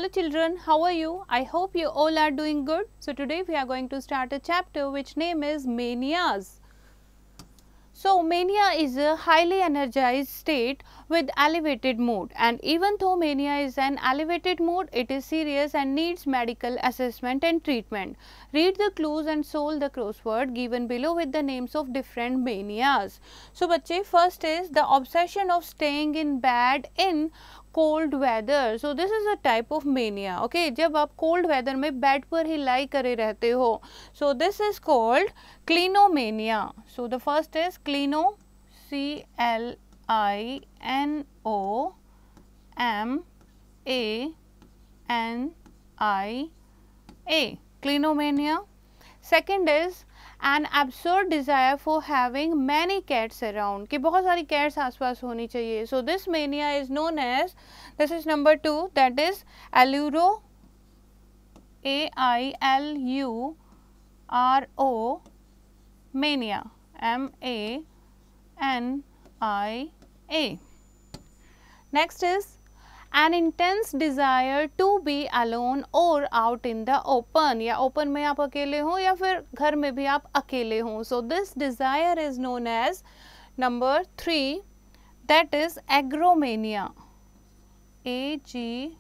Hello children, how are you? I hope you all are doing good. So today we are going to start a chapter which name is manias. So mania is a highly energized state with elevated mood, and even though mania is an elevated mood, it is serious and needs medical assessment and treatment. Read the clues and solve the crossword given below with the names of different manias. So बच्चे, first is the obsession of staying in bed in cold weather. So this is a type of mania. Okay, जब आप cold weather में bed पर ही lie करे रहते हो, so this is called clinomania. So the first is clino, C-L-I-N-O-M-A-N-I-A, clinomania. Second is an absurd desire for having many cats around, कि बहुत सारी cats आसपास होनी चाहिए. So this mania is known as, this is number 2, that is Ailuro, A-I-L-U-R-O, mania, M-A-N-I-A. Next is an intense desire to be alone or out in the open, या open में आप अकेले हो या फिर घर में भी आप अकेले हो. So this desire is known as number 3, that is agromania, A-G-R-O-M-A-N-I-A.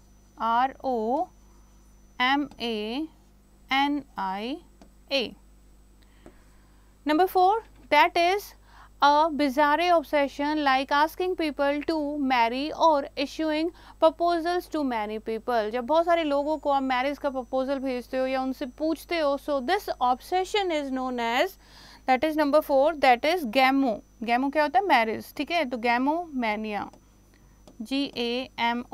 Number 4, that is a bizarre obsession like asking people to marry or issuing proposals to many people. जब बहुत सारे लोगों को आप मैरिज का प्रपोजल भेजते हो या उनसे पूछते हो, so this obsession is known as, that is number 4, that is gamo. gamo क्या होता है? मैरिज. ठीक है, तो gamomania, G-A-M-O-M-A-N-I-A.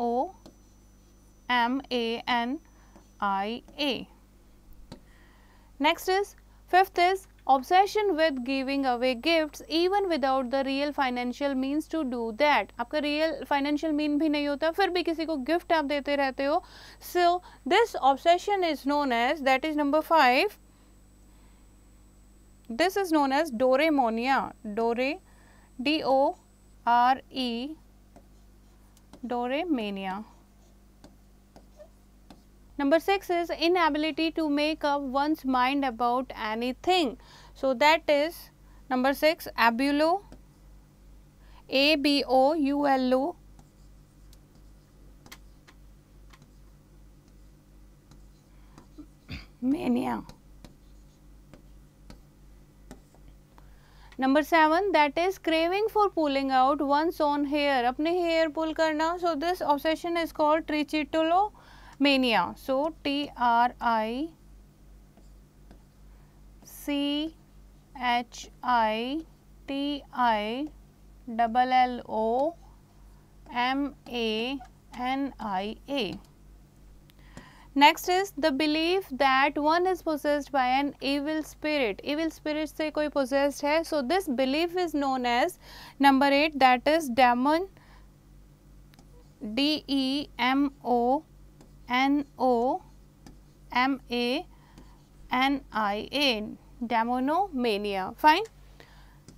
Next is, fifth is obsession with giving away gifts even without the real financial means to do that. आपका real financial mean भी नहीं होता, फिर भी किसी को gift आप देते रहते हो. So this obsession is known as, that is number 5, this is known as doremania, D-O-R-E, doremania. Number 6 is inability to make up one's mind about anything. So that is number 6, abulo, A-B-O-U-L-O, mania. Number 7, that is craving for pulling out one's own hair, अपने hair pull करना. So this obsession is called trichotillomania. So T-R-I-C-H-I-T-I-L-L-O-M-A-N-I-A. Next is the belief that one is possessed by an evil spirit. Evil spirit से कोई possessed है. So this belief is known as number 8, that is demon, D-E-M-O-N-O-M-A-N-I-A, demonomania. Fine.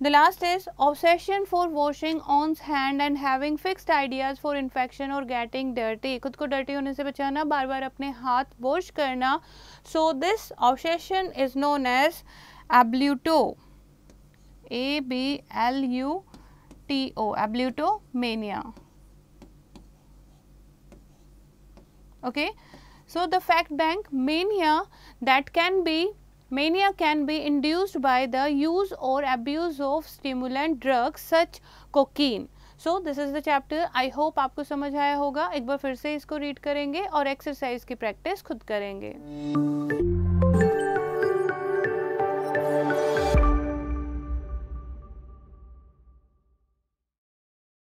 The last is obsession for washing one's hand and having fixed ideas for infection or getting dirty. खुद को dirty होने से बचाना, बार बार अपने हाथ wash करना. So this obsession is known as abluto, A-B-L-U-T-O, ablutomania. Okay, so the fact bank, mania can be induced by the use or abuse of stimulant drugs such cocaine. So this is the chapter. I hope आपको समझ आया होगा. एक बार फिर से इसको read करेंगे और एक्सरसाइज की प्रैक्टिस खुद करेंगे.